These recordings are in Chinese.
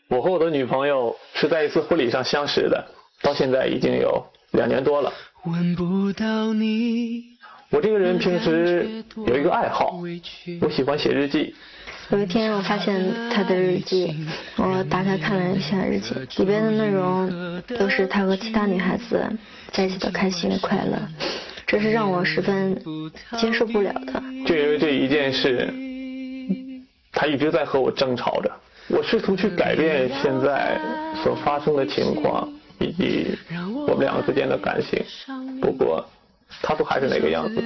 我和我的女朋友是在一次婚礼上相识的，到现在已经有2年多了。闻不到你。我这个人平时有一个爱好，我喜欢写日记。有一天我发现他的日记，我打开看了一下日记，里边的内容都是他和其他女孩子在一起的开心快乐，这是让我十分接受不了的。就因为这一件事，他一直在和我争吵着。我试图去改变现在所发生的情况以及我们两个之间的感情，不过他都还是那个样子。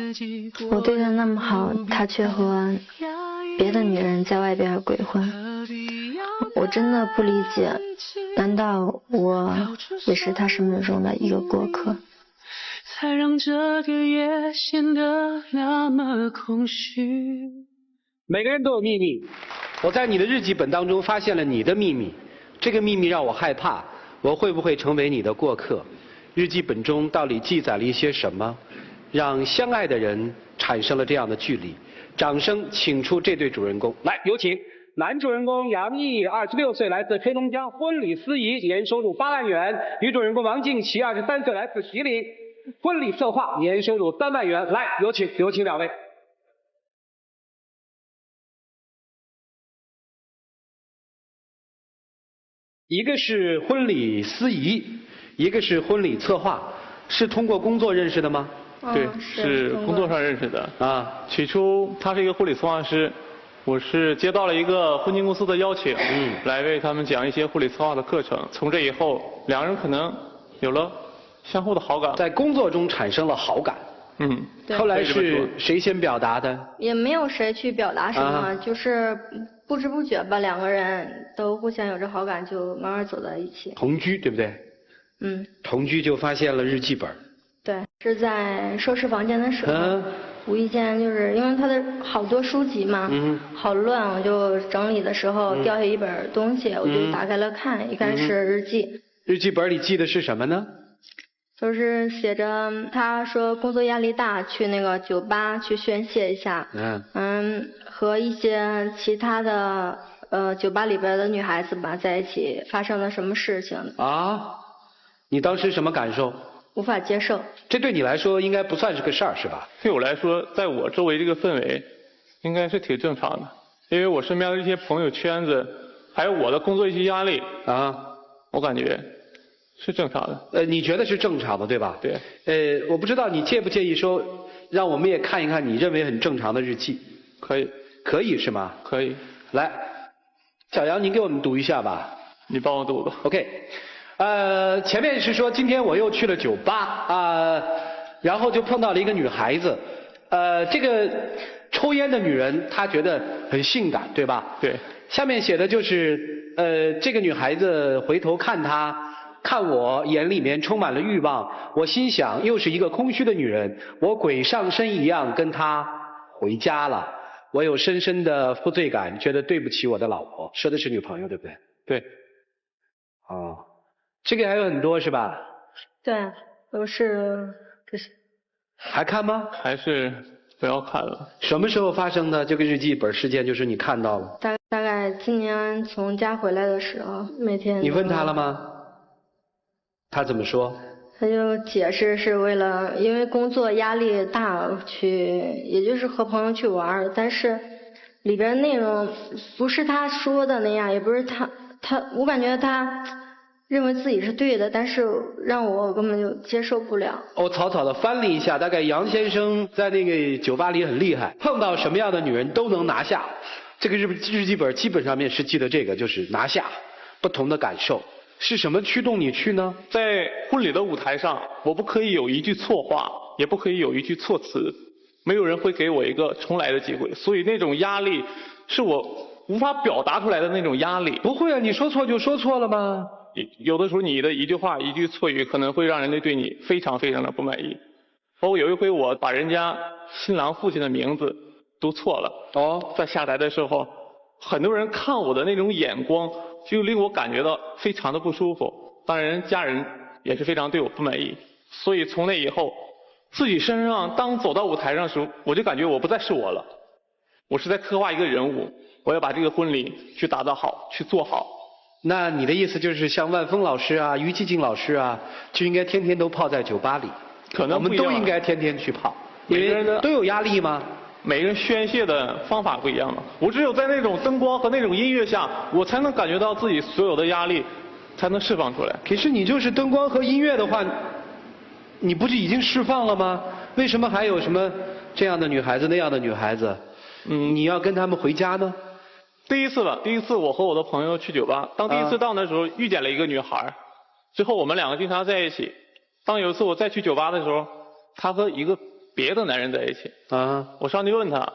我对他那么好，他却和别的女人在外边鬼混，我真的不理解，难道我也是他生命中的一个过客？才让这个夜显得那么空虚。每个人都有秘密，我在你的日记本当中发现了你的秘密，这个秘密让我害怕，我会不会成为你的过客？日记本中到底记载了一些什么，让相爱的人产生了这样的距离？掌声请出这对主人公，来，有请男主人公杨毅，26岁，来自黑龙江，婚礼司仪，年收入8万元；女主人公王静琪，23岁，来自吉林，婚礼策划，年收入3万元。来，有请两位。一个是婚礼司仪，一个是婚礼策划，是通过工作认识的吗？对，是工作上认识的啊。起初他是一个婚礼策划师，我是接到了一个婚庆公司的邀请，来为他们讲一些婚礼策划的课程。从这以后，两人可能有了相互的好感，在工作中产生了好感。后来是谁先表达的？也没有谁去表达什么，就是不知不觉吧，两个人都互相有着好感，就慢慢走到一起。同居对不对？同居就发现了日记本。对，是在收拾房间的时候，无意间就是因为他的好多书籍嘛，好乱，我就整理的时候掉下一本东西，我就打开了看，一看是日记。日记本里记的是什么呢？就是写着他说工作压力大，去那个酒吧去宣泄一下，和一些其他的酒吧里边的女孩子吧在一起发生了什么事情啊？你当时什么感受？无法接受。这对你来说应该不算是个事儿是吧？对我来说，在我周围这个氛围应该是挺正常的，因为我身边的一些朋友圈子还有我的工作一些压力我感觉是正常的。你觉得是正常的对吧？对。我不知道你介不介意说让我们也看一看你认为很正常的日记？可以。可以是吗？可以。来，小杨您给我们读一下吧。你帮我读吧。 OK。前面是说今天我又去了酒吧然后就碰到了一个女孩子，这个抽烟的女人她觉得很性感对吧？对。下面写的就是这个女孩子回头看她，看我，眼里面充满了欲望，我心想又是一个空虚的女人，我鬼上身一样跟她回家了，我有深深的负罪感，觉得对不起我的老婆。说的是女朋友对不对？对。这个还有很多是吧？对，都是这是。还看吗？还是不要看了。什么时候发生的这个日记本事件？就是你看到了。大概今年从家回来的时候，每天。你问他了吗？他怎么说？他就解释是为了因为工作压力大去，也就是和朋友去玩，但是里边内容不是他说的那样，也不是我感觉他认为自己是对的，但是让我根本就接受不了。我草草的翻了一下，大概杨先生在那个酒吧里很厉害，碰到什么样的女人都能拿下。这个日记本基本上面是记得这个，就是拿下，不同的感受。是什么驱动你去呢？在婚礼的舞台上，我不可以有一句错话，也不可以有一句措辞，没有人会给我一个重来的机会，所以那种压力是我无法表达出来的那种压力。不会啊，你说错就说错了吗？有的时候你的一句话一句错语可能会让人对你非常非常的不满意。包括有一回我把人家新郎父亲的名字读错了，在下台的时候，很多人看我的那种眼光就令我感觉到非常的不舒服，当然家人也是非常对我不满意。所以从那以后，自己身上当走到舞台上的时候，我就感觉我不再是我了，我是在刻画一个人物，我要把这个婚礼去打造好，去做好。那你的意思就是像万峰老师啊、于继静老师啊，就应该天天都泡在酒吧里？可能我们都应该天天去泡，因每个人的为都有压力吗？每个人宣泄的方法不一样嘛。我只有在那种灯光和那种音乐下，我才能感觉到自己所有的压力，才能释放出来。可是你就是灯光和音乐的话，你不是已经释放了吗？为什么还有什么这样的女孩子那样的女孩子？你要跟他们回家呢？第一次我和我的朋友去酒吧，当第一次到那时候遇见了一个女孩，之后我们两个经常在一起。当有一次我再去酒吧的时候，她和一个别的男人在一起。我上去问她，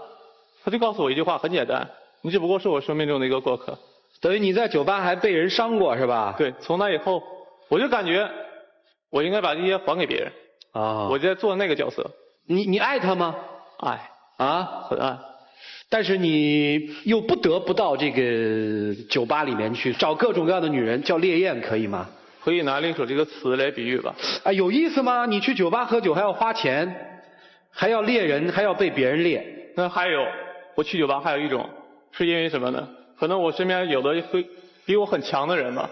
她就告诉我一句话，很简单，你只不过是我生命中的一个过客。等于你在酒吧还被人伤过是吧？对，从那以后我就感觉我应该把这些还给别人。我在做那个角色。你爱她吗？爱。很爱。但是你又不得不到这个酒吧里面去找各种各样的女人，叫烈焰可以吗？可以拿另一首这个词来比喻吧。有意思吗？你去酒吧喝酒还要花钱，还要猎人，还要被别人猎。那还有，我去酒吧还有一种，是因为什么呢？可能我身边有的会比我很强的人吧。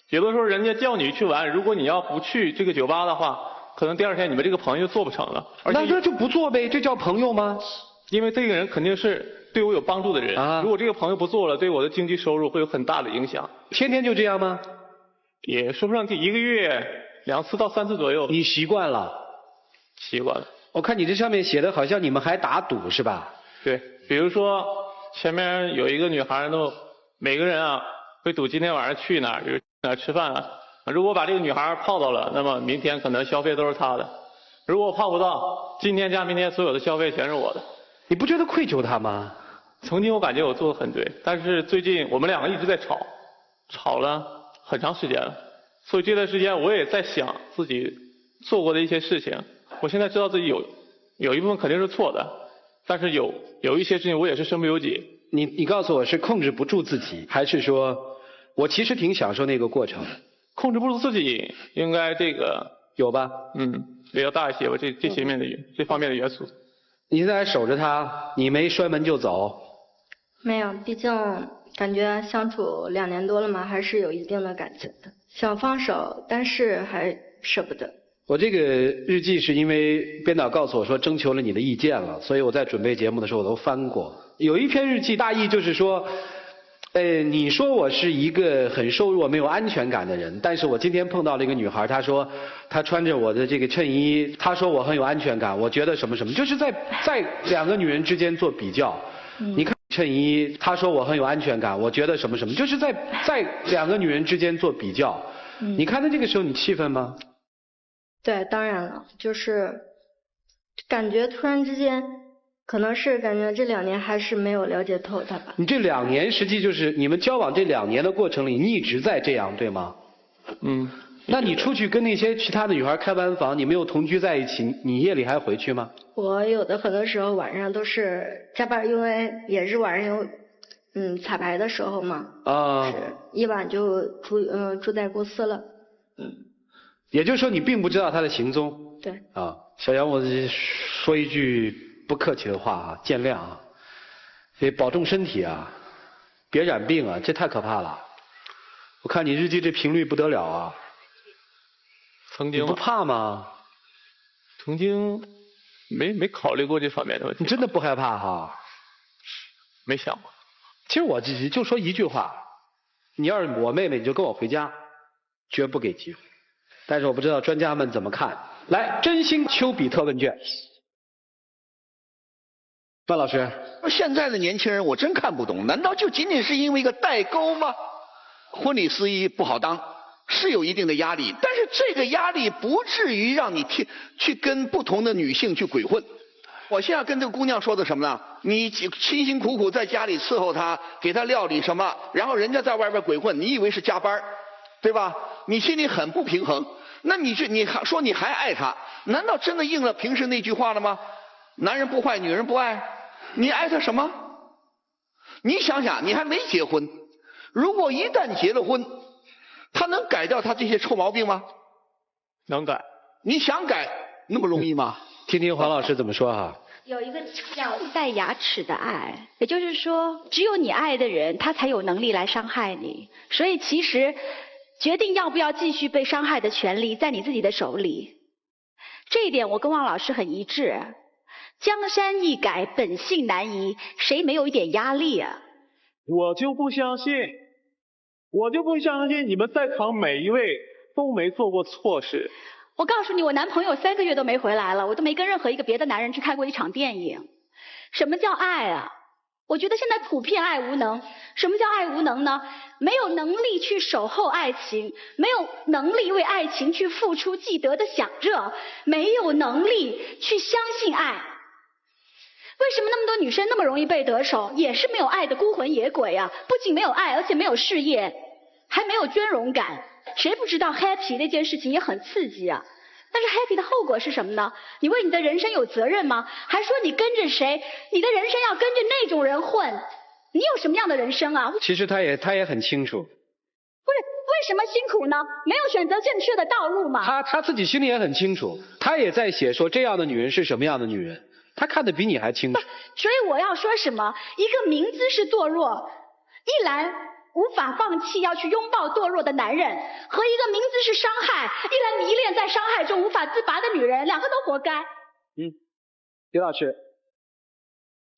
有的时候人家叫你去玩，如果你要不去这个酒吧的话，可能第二天你们这个朋友就做不成了。那就不做呗，这叫朋友吗？因为这个人肯定是对我有帮助的人。如果这个朋友不做了，对我的经济收入会有很大的影响。天天就这样吗？也说不上去，1个月2次到3次左右。你习惯了？习惯了。我看你这上面写的好像你们还打赌是吧？对，比如说前面有一个女孩都每个人会赌今天晚上去哪儿，比如哪儿吃饭啊。如果把这个女孩泡到了，那么明天可能消费都是她的。如果我泡不到，今天加明天所有的消费全是我的。你不觉得愧疚她吗？曾经我感觉我做的很对，但是最近我们两个一直在吵了很长时间了。所以这段时间我也在想自己做过的一些事情。我现在知道自己有一部分肯定是错的，但是有一些事情我也是身不由己。你告诉我是控制不住自己，还是说我其实挺享受那个过程？控制不住自己，应该这个有吧？比较大一些吧，这方面的元素。你现在还守着他，你没摔门就走？没有，毕竟感觉相处2年多了嘛，还是有一定的感情的。想放手，但是还舍不得。我这个日记是因为编导告诉我说征求了你的意见了，所以我在准备节目的时候我都翻过。有一篇日记大意就是说，你说我是一个很瘦弱没有安全感的人，但是我今天碰到了一个女孩，她说她穿着我的这个衬衣，她说我很有安全感，我觉得什么什么，就是在2个女人之间做比较。你看衬衣，她说我很有安全感，我觉得什么什么，就是在2个女人之间做比较。你看到这个时候你气愤吗？对，当然了，就是感觉突然之间，可能是感觉这2年还是没有了解透他吧。你这2年实际就是你们交往这2年的过程里，你一直在这样，对吗？那你出去跟那些其他的女孩开完房，你没有同居在一起，你夜里还回去吗？我有的很多时候晚上都是加班，因为也是晚上有彩排的时候嘛。是一晚就住在公司了。也就是说你并不知道他的行踪。对。小杨，我说一句不客气的话见谅啊，得保重身体啊，别染病啊，这太可怕了。我看你日记这频率不得了啊。曾经你不怕吗？曾经没考虑过这方面的问题。你真的不害怕哈？没想过。其实我就说一句话，你要是我妹妹，你就跟我回家，绝不给机会。但是我不知道专家们怎么看。来，真心丘比特问卷。范老师，现在的年轻人我真看不懂，难道就仅仅是因为一个代沟吗？婚礼司仪不好当，是有一定的压力，但是这个压力不至于让你去跟不同的女性去鬼混。我现在跟这个姑娘说的什么呢？你辛辛苦苦在家里伺候她，给她料理什么，然后人家在外边鬼混，你以为是加班，对吧？你心里很不平衡。那你说你还爱她，难道真的应了平时那句话了吗？男人不坏，女人不爱。你爱她什么？你想想，你还没结婚，如果一旦结了婚，她能改掉她这些臭毛病吗？能改。你想改那么容易吗？听听黄老师怎么说哈。有一个叫带牙齿的爱，也就是说，只有你爱的人，他才有能力来伤害你。所以其实，决定要不要继续被伤害的权利在你自己的手里。这一点我跟汪老师很一致。江山易改，本性难移，谁没有一点压力啊？我就不相信你们在场每一位都没做过错事。我告诉你，我男朋友3个月都没回来了，我都没跟任何一个别的男人去看过一场电影。什么叫爱啊？我觉得现在普遍爱无能。什么叫爱无能呢？没有能力去守候爱情，没有能力为爱情去付出既得的享热，没有能力去相信爱。为什么那么多女生那么容易被得手？也是没有爱的孤魂野鬼啊！不仅没有爱，而且没有事业，还没有隽容感。谁不知道 happy 那件事情也很刺激啊？但是 happy 的后果是什么呢？你为你的人生有责任吗？还说你跟着谁？你的人生要跟着那种人混，你有什么样的人生啊？其实他也很清楚。不是，为什么辛苦呢？没有选择正确的道路吗？他自己心里也很清楚，他也在写说这样的女人是什么样的女人，他看得比你还清楚。所以我要说什么？一个明知是堕落，一来无法放弃要去拥抱堕落的男人，和一个明知是伤害，一来迷恋在伤害中无法自拔的女人，两个都活该。李老师，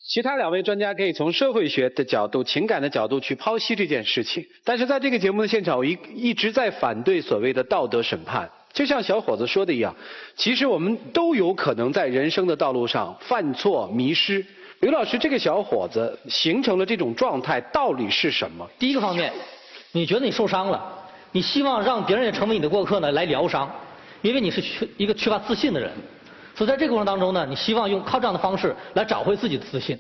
其他2位专家可以从社会学的角度、情感的角度去剖析这件事情，但是在这个节目的现场，我一直在反对所谓的道德审判。就像小伙子说的一样，其实我们都有可能在人生的道路上犯错、迷失。刘老师，这个小伙子形成了这种状态，道理是什么？第一个方面，你觉得你受伤了，你希望让别人也成为你的过客呢，来疗伤，因为你是一个缺乏自信的人，所以在这个过程当中呢，你希望靠这样的方式来找回自己的自信，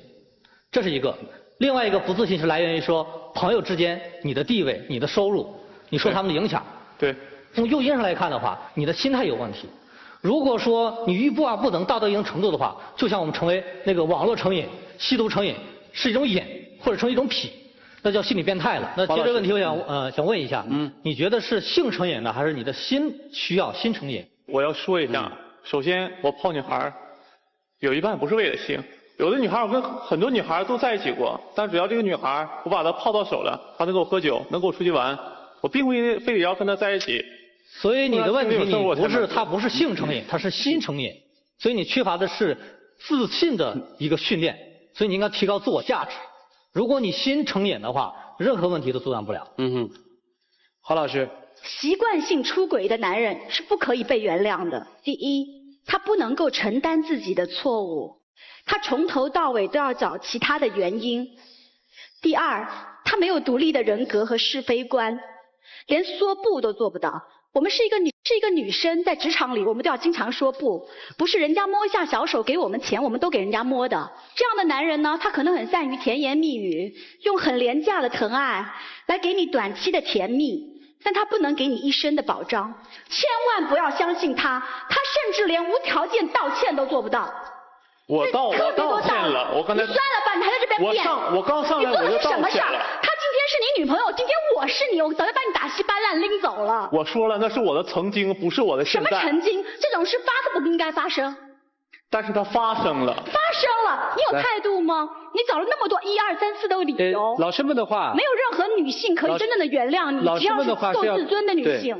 这是一个。另外一个不自信是来源于说朋友之间你的地位、你的收入，你受他们的影响。对。从诱因上来看的话，你的心态有问题。如果说你欲罢不能，道德一定程度的话，就像我们成为那个网络成瘾、吸毒成瘾是一种瘾，或者成为一种癖，那叫心理变态了。那接着问题，我想问一下，你觉得是性成瘾呢，还是你的心需要心成瘾？我要说一下，首先我泡女孩，有一半不是为了性。有的女孩我跟很多女孩都在一起过，但只要这个女孩我把她泡到手了，她能跟我喝酒，能跟我出去玩，我并不非得要跟她在一起。所以你的问题，它不是性成瘾，它是心成瘾。所以你缺乏的是自信的一个训练，所以你应该提高自我价值。如果你心成瘾的话，任何问题都阻挡不了。郝老师，习惯性出轨的男人是不可以被原谅的。第一，他不能够承担自己的错误，他从头到尾都要找其他的原因。第二，他没有独立的人格和是非观，连说不都做不到。我们是一个女生，在职场里我们都要经常说不，不是人家摸一下小手给我们钱我们都给人家摸的。这样的男人呢，他可能很善于甜言蜜语，用很廉价的疼爱来给你短期的甜蜜，但他不能给你一生的保障。千万不要相信他，他甚至连无条件道歉都做不到。我道歉了，我刚才你算了吧，你还在这边辩。我刚上来我就道歉了。他今天是你女朋友，今天我是你，我早就把你打稀巴烂拎走了。我说了，那是我的曾经，不是我的现在。什么曾经？这种事发都不应该发生。但是它发生了。发生了，你有态度吗？你找了那么多1、2、3、4的理由。老师们的话，没有任何女性可以真正的原谅你，只要是够自尊的女性。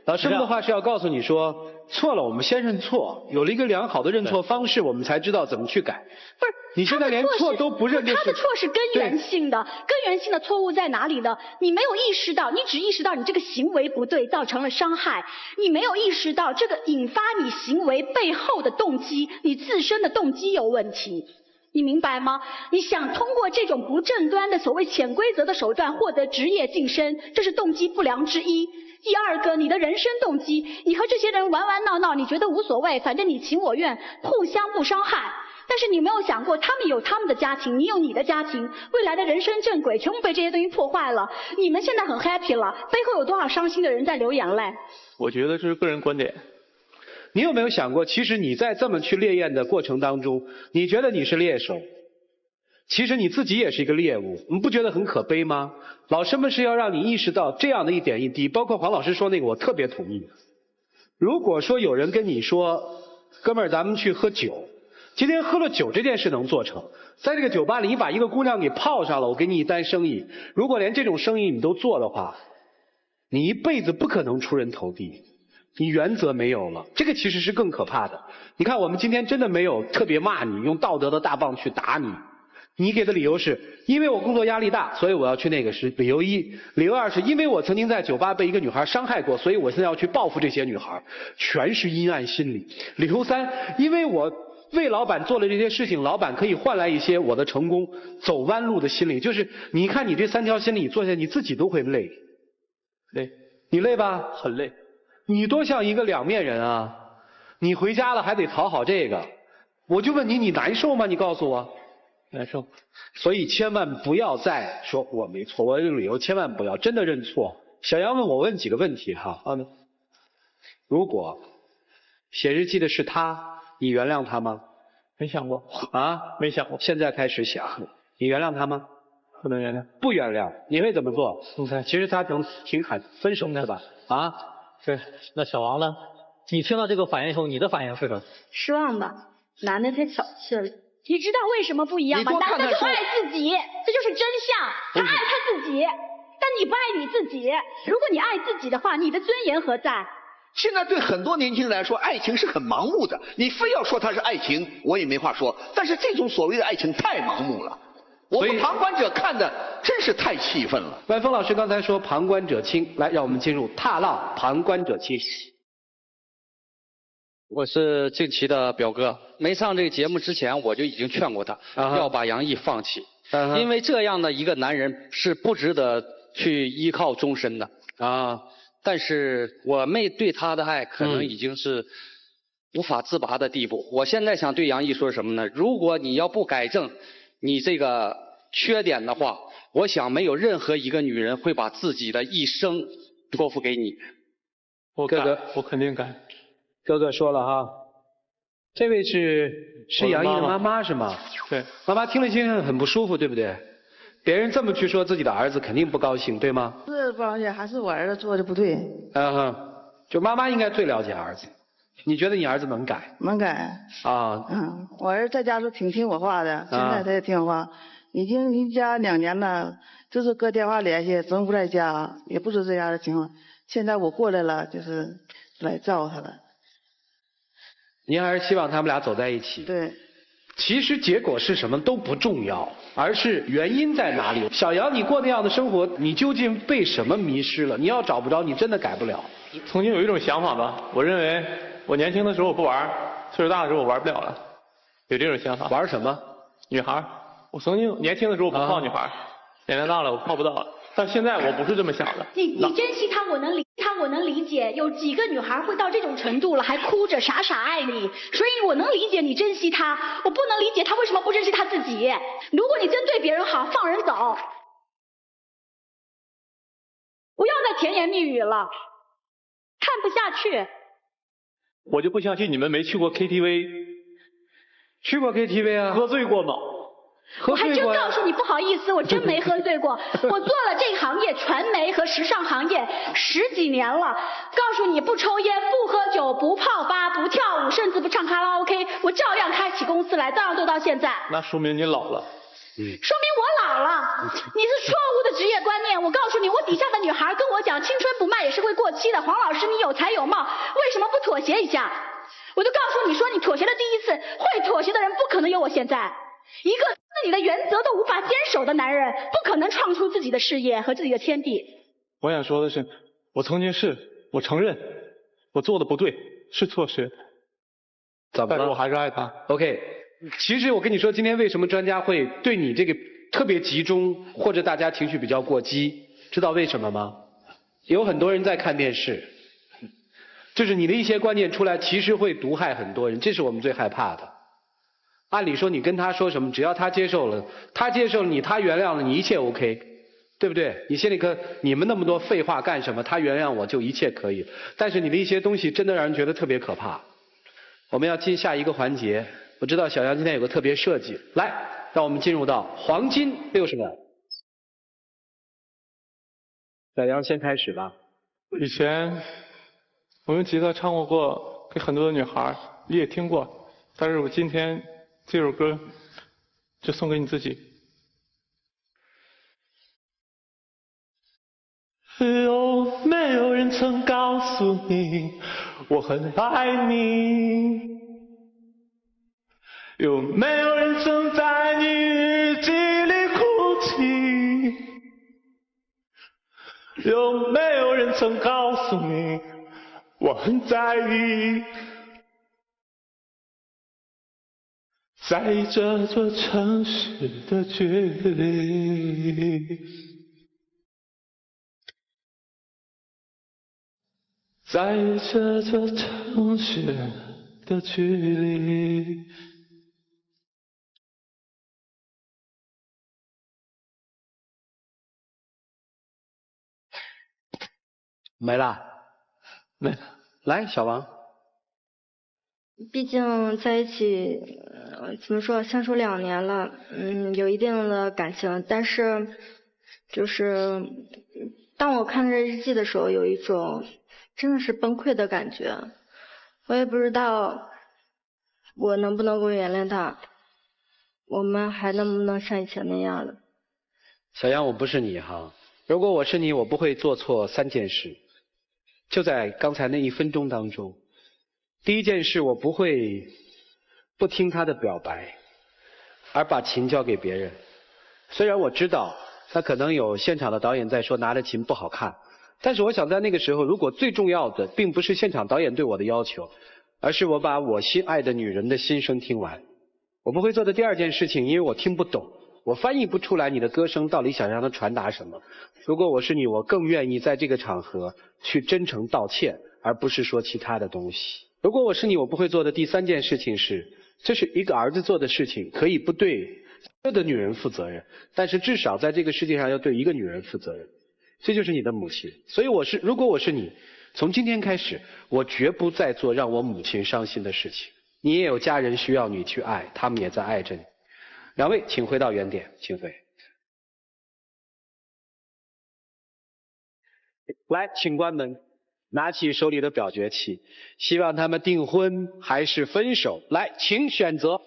老师们的话是要告诉你说，错了我们先认错，有了一个良好的认错方式，我们才知道怎么去改。不是，你现在连错都不认，他的错是根源性的，根源性的错误在哪里呢？你没有意识到，你只意识到你这个行为不对，造成了伤害，你没有意识到这个引发你行为背后的动机，你自身的动机有问题。你明白吗？你想通过这种不正当的所谓潜规则的手段获得职业晋升，这是动机不良之一。第二个，你的人生动机，你和这些人玩玩闹闹，你觉得无所谓，反正你情我愿，互相不伤害。但是你没有想过，他们有他们的家庭，你有你的家庭，未来的人生正轨全部被这些东西破坏了。你们现在很 happy 了，背后有多少伤心的人在流眼泪？我觉得这是个人观点。你有没有想过，其实你在这么去猎艳的过程当中，你觉得你是猎手，其实你自己也是一个猎物，你不觉得很可悲吗？老师们是要让你意识到这样的一点一滴，包括黄老师说那个我特别同意。如果说有人跟你说，哥们儿咱们去喝酒，今天喝了酒这件事能做成，在这个酒吧里你把一个姑娘给泡上了，我给你一单生意，如果连这种生意你都做的话，你一辈子不可能出人头地，你原则没有了，这个其实是更可怕的。你看我们今天真的没有特别骂你，用道德的大棒去打你，你给的理由是因为我工作压力大，所以我要去那个，是理由一。理由二是因为我曾经在酒吧被一个女孩伤害过，所以我现在要去报复这些女孩，全是阴暗心理。理由三，因为我为老板做了这些事情，老板可以换来一些我的成功，走弯路的心理。就是你看你这3条心理做下来，你自己都会累。累，你累吧？很累。你多像一个两面人啊！你回家了还得讨好这个，我就问你，你难受吗？你告诉我。难受。所以千万不要再说我没错，我有理由，千万不要真的认错。小杨问我问几个问题哈。好的。如果写日记的是他，你原谅他吗？没想过。啊？没想过。现在开始想，你原谅他吗？不能原谅。不原谅，你会怎么做？其实他挺喊分手是吧？啊？是。那小王呢？你听到这个反应以后，你的反应是什么？失望吧，男的太小气了。你知道为什么不一样吗？男的就爱自己，这就是真相。他爱他自己，但你不爱你自己。如果你爱自己的话，你的尊严何在？现在对很多年轻人来说，爱情是很盲目的。你非要说它是爱情，我也没话说。但是这种所谓的爱情太盲目了，我们旁观者看的真是太气愤了。万峰老师刚才说旁观者清，来，让我们进入踏浪旁观者清。我是静琪的表哥，没上这个节目之前，我就已经劝过他要把杨毅放弃，因为这样的一个男人是不值得去依靠终身的啊。但是我妹对他的爱可能已经是无法自拔的地步。我现在想对杨毅说什么呢？如果你要不改正你这个缺点的话，我想没有任何一个女人会把自己的一生托付给你。哥哥，我肯定改。哥哥说了哈，这位是杨毅的妈妈是吗？对。妈妈听了心很不舒服，对不对？别人这么去说自己的儿子，肯定不高兴，对吗？是不高兴，还是我儿子做的不对。就妈妈应该最了解儿子。你觉得你儿子能改？能改。啊。我儿子在家是挺听我话的，现在他也听我话，已经离家2年了，就是搁电话联系，真不在家，也不知这样的情况。现在我过来了，就是来照他了。您还是希望他们俩走在一起？对。其实结果是什么都不重要，而是原因在哪里。小杨，你过那样的生活，你究竟被什么迷失了？你要找不着，你真的改不了。曾经有一种想法吧，我认为我年轻的时候我不玩，岁数大的时候我玩不了了，有这种想法。玩什么？女孩。我曾经年轻的时候我不泡女孩，年龄大了我泡不到了。但现在我不是这么想的。你珍惜他，我能理解。有几个女孩会到这种程度了，还哭着傻傻爱你，所以我能理解你珍惜他。我不能理解他为什么不珍惜他自己。如果你真对别人好，放人走，不要再甜言蜜语了，看不下去。我就不相信你们没去过 KTV。去过 KTV 啊？喝醉过吗？我还真告诉你不好意思，我真没喝醉过。我做了这个行业，传媒和时尚行业10几年了。告诉你，不抽烟，不喝酒，不泡吧，不跳舞，甚至不唱卡拉 OK， 我照样开起公司来，照样做到现在。那说明你老了。说明我老了。你是错误的职业观念。我告诉你，我底下的女孩跟我讲，青春不卖也是会过期的。黄老师，你有才有貌，为什么不妥协一下？我就告诉你说，你妥协的第一次，会妥协的人不可能有我现在。一个自己的原则都无法坚守的男人，不可能创出自己的事业和自己的天地。我想说的是，我曾经我承认我做的不对，是错失。怎么了？但是我还是爱他。OK， 其实我跟你说，今天为什么专家会对你这个特别集中，或者大家情绪比较过激，知道为什么吗？有很多人在看电视，就是你的一些观念出来，其实会毒害很多人，这是我们最害怕的。按理说你跟他说什么，只要他接受了你，他原谅了你，一切 OK， 对不对？你心里你们那么多废话干什么？他原谅我就一切可以。但是你的一些东西真的让人觉得特别可怕。我们要进下一个环节，我知道小杨今天有个特别设计，来，让我们进入到黄金60秒。小杨先开始吧。以前我用吉他唱过歌给很多的女孩，你也听过，但是我今天这首歌就送给你自己。有没有人曾告诉你我很爱你？有没有人曾在你日记里哭泣？有没有人曾告诉你我很在意？在这座城市的距离，在这座城市的距离。没了，没了。来，小王。毕竟在一起，怎么说，相处2年了，有一定的感情，但是就是当我看这日记的时候，有一种真的是崩溃的感觉。我也不知道我能不能够原谅他，我们还能不能像以前那样了。小杨，我不是你哈，如果我是你，我不会做错3件事，就在刚才那1分钟当中。第一件事，我不会不听他的表白，而把琴交给别人。虽然我知道他可能有现场的导演在说拿着琴不好看，但是我想在那个时候，如果最重要的并不是现场导演对我的要求，而是我把我心爱的女人的心声听完。我不会做的第2件事情，因为我听不懂，我翻译不出来你的歌声到底想让他传达什么。如果我是你，我更愿意在这个场合去真诚道歉，而不是说其他的东西。如果我是你，我不会做的第3件事情是，这是一个儿子做的事情，可以不对所有的女人负责任，但是至少在这个世界上要对一个女人负责任，这就是你的母亲。所以如果我是你，从今天开始，我绝不再做让我母亲伤心的事情。你也有家人需要你去爱，他们也在爱着你。2位请回到原点，请回。来，请关门，拿起手里的表决器，希望他们订婚还是分手？来，请选择。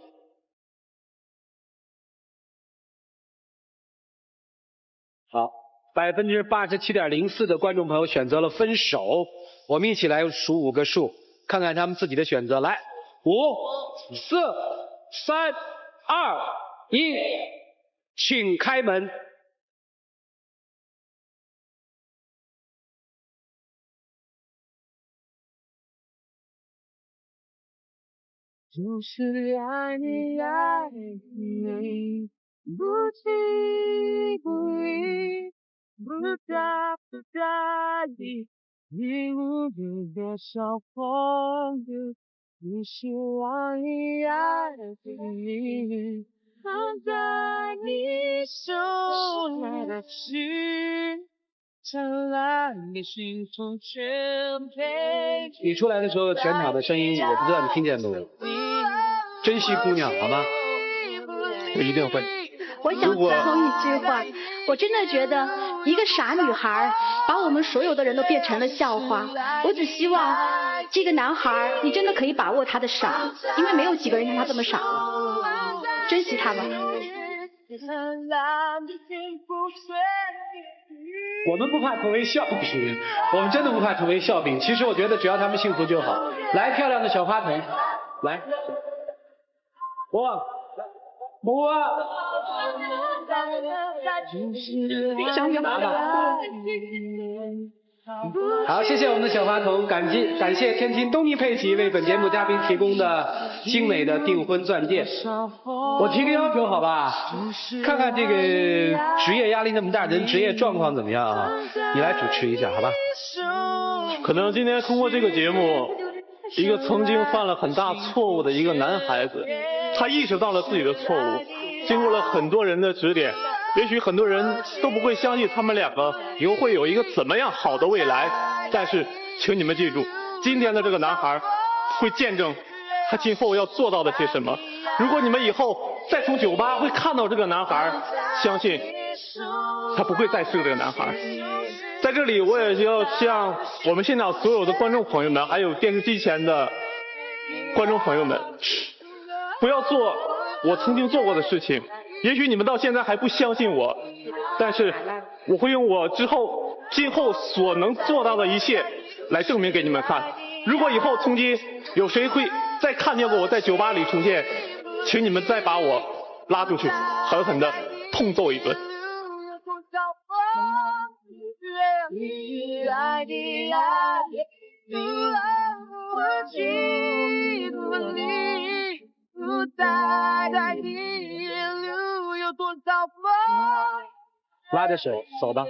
好，87.04%的观众朋友选择了分手。我们一起来数5个数，看看他们自己的选择。来，5、4、3、2、1，请开门。就是爱你爱你，不弃不离，不打不在意，一无有多少风雨，你是爱你爱你，放在你手里的心，灿烂你心中全陪。你出来的时候，全场的声音，我不知道你听见没有？珍惜姑娘，好吗？我一定会。我想补充一句话，我真的觉得一个傻女孩把我们所有的人都变成了笑话。我只希望这个男孩，你真的可以把握他的傻，因为没有几个人像他这么傻了，珍惜他吧。我们不怕成为笑柄，我们真的不怕成为笑柄。其实我觉得只要他们幸福就好。来，漂亮的小花童，来，我，小女孩。好，谢谢我们的小花童，感谢天津东尼佩奇为本节目嘉宾提供的精美的订婚钻戒。我提个要求好吧，看看这个职业压力那么大的人职业状况怎么样啊？你来主持一下好吧？可能今天通过这个节目，一个曾经犯了很大错误的一个男孩子，他意识到了自己的错误，经过了很多人的指点，也许很多人都不会相信他们2个以后会有一个怎么样好的未来，但是请你们记住，今天的这个男孩会见证他今后要做到的些什么。如果你们以后再从酒吧会看到这个男孩，相信他不会再是这个男孩。在这里我也要向我们现场所有的观众朋友们，还有电视机前的观众朋友们，不要做我曾经做过的事情。也许你们到现在还不相信我，但是我会用我今后所能做到的一切来证明给你们看。如果以后曾经有谁会再看见过我在酒吧里出现，请你们再把我拉出去，狠狠地痛揍一顿。拉着手走吧。